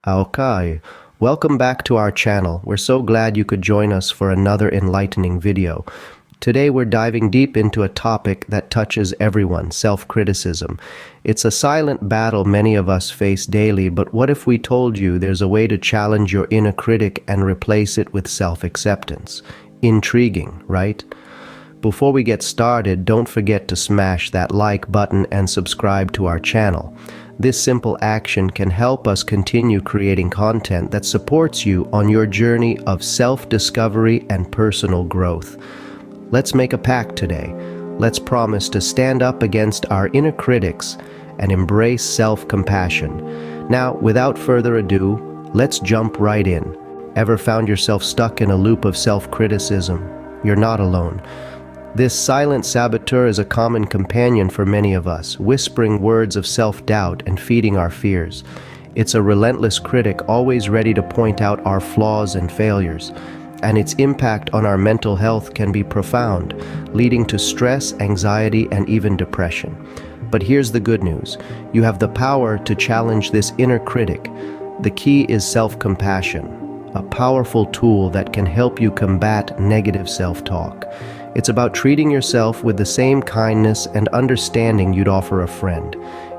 Okay, welcome back to our channel. We're so glad you could join us for another enlightening video. Today we're diving deep into a topic that touches everyone, self-criticism. It's a silent battle many of us face daily, but what if we told you there's a way to challenge your inner critic and replace it with self-acceptance? Intriguing, right? Before we get started, don't forget to smash that like button and subscribe to our channel. This simple action can help us continue creating content that supports you on your journey of self-discovery and personal growth. Let's make a pact today. Let's promise to stand up against our inner critics and embrace self-compassion. Now, without further ado, let's jump right in. Ever found yourself stuck in a loop of self-criticism? You're not alone. This silent saboteur is a common companion for many of us, whispering words of self-doubt and feeding our fears. It's a relentless critic, always ready to point out our flaws and failures, and its impact on our mental health can be profound, leading to stress, anxiety, and even depression. But here's the good news. You have the power to challenge this inner critic. The key is self-compassion, a powerful tool that can help you combat negative self-talk. It's about treating yourself with the same kindness and understanding you'd offer a friend.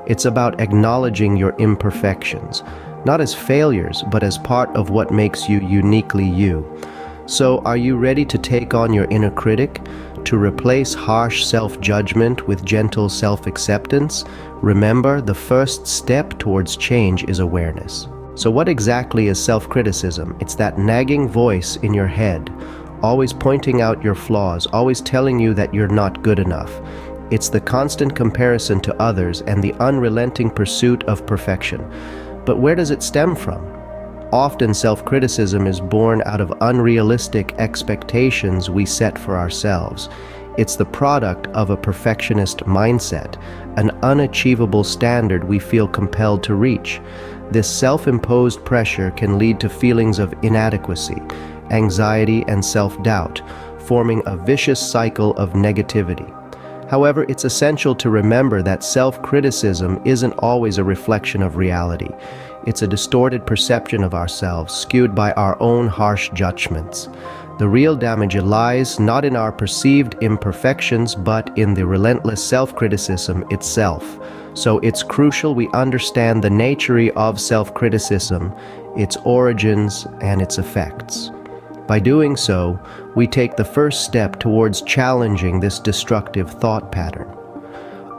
It's about acknowledging your imperfections, not as failures, but as part of what makes you uniquely you. So, are you ready to take on your inner critic? To replace harsh self-judgment with gentle self-acceptance? Remember, the first step towards change is awareness. So what exactly is self-criticism? It's that nagging voice in your head, always pointing out your flaws, always telling you that you're not good enough. It's the constant comparison to others and the unrelenting pursuit of perfection. But where does it stem from? Often self-criticism is born out of unrealistic expectations we set for ourselves. It's the product of a perfectionist mindset, an unachievable standard we feel compelled to reach. This self-imposed pressure can lead to feelings of inadequacy, anxiety, and self-doubt, forming a vicious cycle of negativity. However, it's essential to remember that self-criticism isn't always a reflection of reality. It's a distorted perception of ourselves, skewed by our own harsh judgments. The real damage lies not in our perceived imperfections, but in the relentless self-criticism itself. So it's crucial we understand the nature of self-criticism, its origins, and its effects. By doing so, we take the first step towards challenging this destructive thought pattern.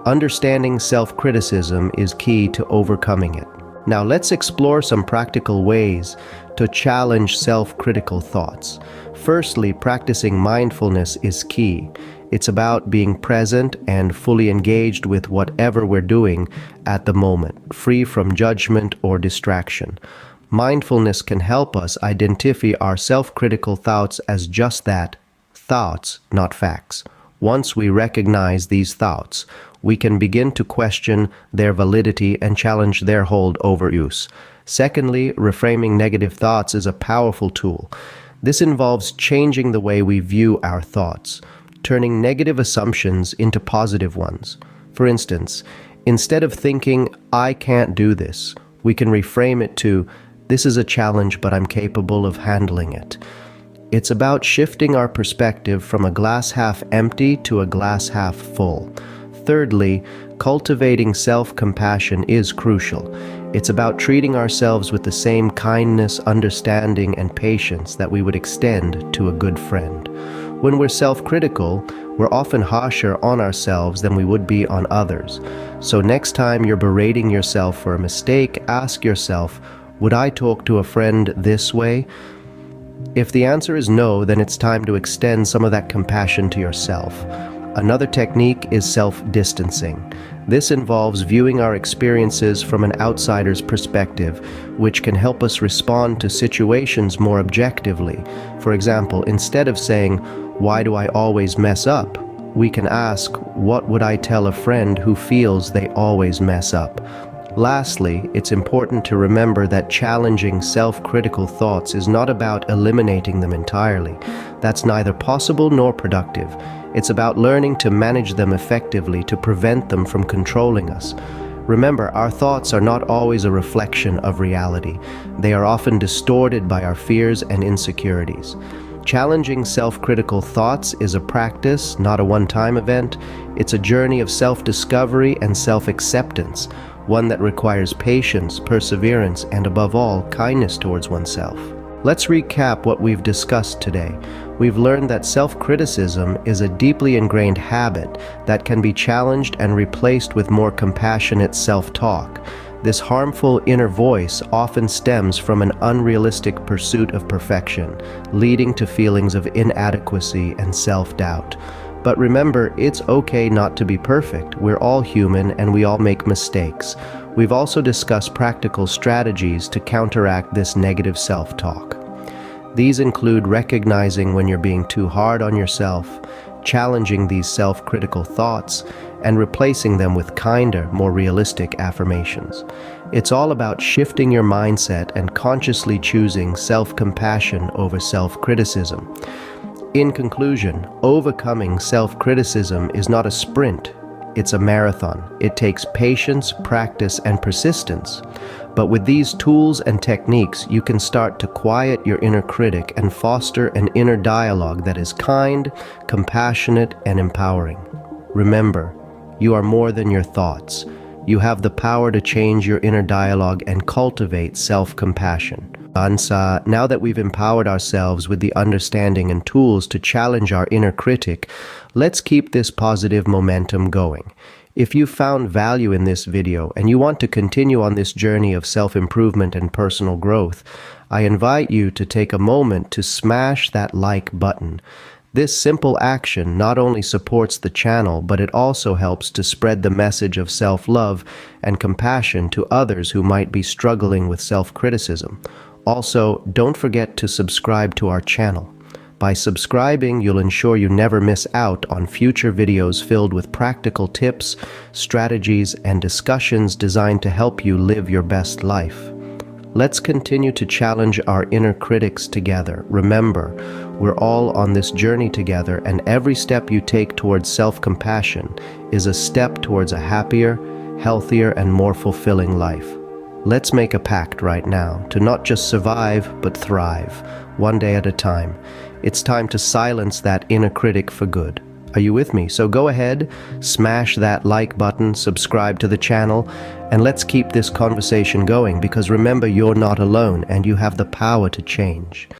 Understanding self-criticism is key to overcoming it. Now let's explore some practical ways to challenge self-critical thoughts. Firstly, practicing mindfulness is key. It's about being present and fully engaged with whatever we're doing at the moment, free from judgment or distraction. Mindfulness can help us identify our self-critical thoughts as just that, thoughts, not facts. Once we recognize these thoughts, we can begin to question their validity and challenge their hold over use. Secondly, reframing negative thoughts is a powerful tool. This involves changing the way we view our thoughts, turning negative assumptions into positive ones. For instance, instead of thinking, "I can't do this," we can reframe it to, "This is a challenge, but I'm capable of handling it." It's about shifting our perspective from a glass half empty to a glass half full. Thirdly, cultivating self-compassion is crucial. It's about treating ourselves with the same kindness, understanding, and patience that we would extend to a good friend. When we're self-critical, we're often harsher on ourselves than we would be on others. So next time you're berating yourself for a mistake, ask yourself, would I talk to a friend this way? If the answer is no, then it's time to extend some of that compassion to yourself. Another technique is self-distancing. This involves viewing our experiences from an outsider's perspective, which can help us respond to situations more objectively. For example, instead of saying, "Why do I always mess up?" we can ask, "What would I tell a friend who feels they always mess up?" Lastly, it's important to remember that challenging self-critical thoughts is not about eliminating them entirely. That's neither possible nor productive. It's about learning to manage them effectively to prevent them from controlling us. Remember, our thoughts are not always a reflection of reality. They are often distorted by our fears and insecurities. Challenging self-critical thoughts is a practice, not a one-time event. It's a journey of self-discovery and self-acceptance, one that requires patience, perseverance, and above all, kindness towards oneself. Let's recap what we've discussed today. We've learned that self-criticism is a deeply ingrained habit that can be challenged and replaced with more compassionate self-talk. This harmful inner voice often stems from an unrealistic pursuit of perfection, leading to feelings of inadequacy and self-doubt. But remember, it's okay not to be perfect. We're all human and we all make mistakes. We've also discussed practical strategies to counteract this negative self-talk. These include recognizing when you're being too hard on yourself, challenging these self-critical thoughts, and replacing them with kinder, more realistic affirmations. It's all about shifting your mindset and consciously choosing self-compassion over self-criticism. In conclusion, overcoming self-criticism is not a sprint, it's a marathon. It takes patience, practice, and persistence. But with these tools and techniques, you can start to quiet your inner critic and foster an inner dialogue that is kind, compassionate, and empowering. Remember, you are more than your thoughts. You have the power to change your inner dialogue and cultivate self-compassion. Now that we've empowered ourselves with the understanding and tools to challenge our inner critic, let's keep this positive momentum going. If you found value in this video and you want to continue on this journey of self-improvement and personal growth, I invite you to take a moment to smash that like button. This simple action not only supports the channel, but it also helps to spread the message of self-love and compassion to others who might be struggling with self-criticism. Also, don't forget to subscribe to our channel. By subscribing, you'll ensure you never miss out on future videos filled with practical tips, strategies, and discussions designed to help you live your best life. Let's continue to challenge our inner critics together. Remember, we're all on this journey together, and every step you take towards self-compassion is a step towards a happier, healthier, and more fulfilling life. Let's make a pact right now to not just survive, but thrive, one day at a time. It's time to silence that inner critic for good. Are you with me? So go ahead, smash that like button, subscribe to the channel, and let's keep this conversation going, because remember, you're not alone and you have the power to change.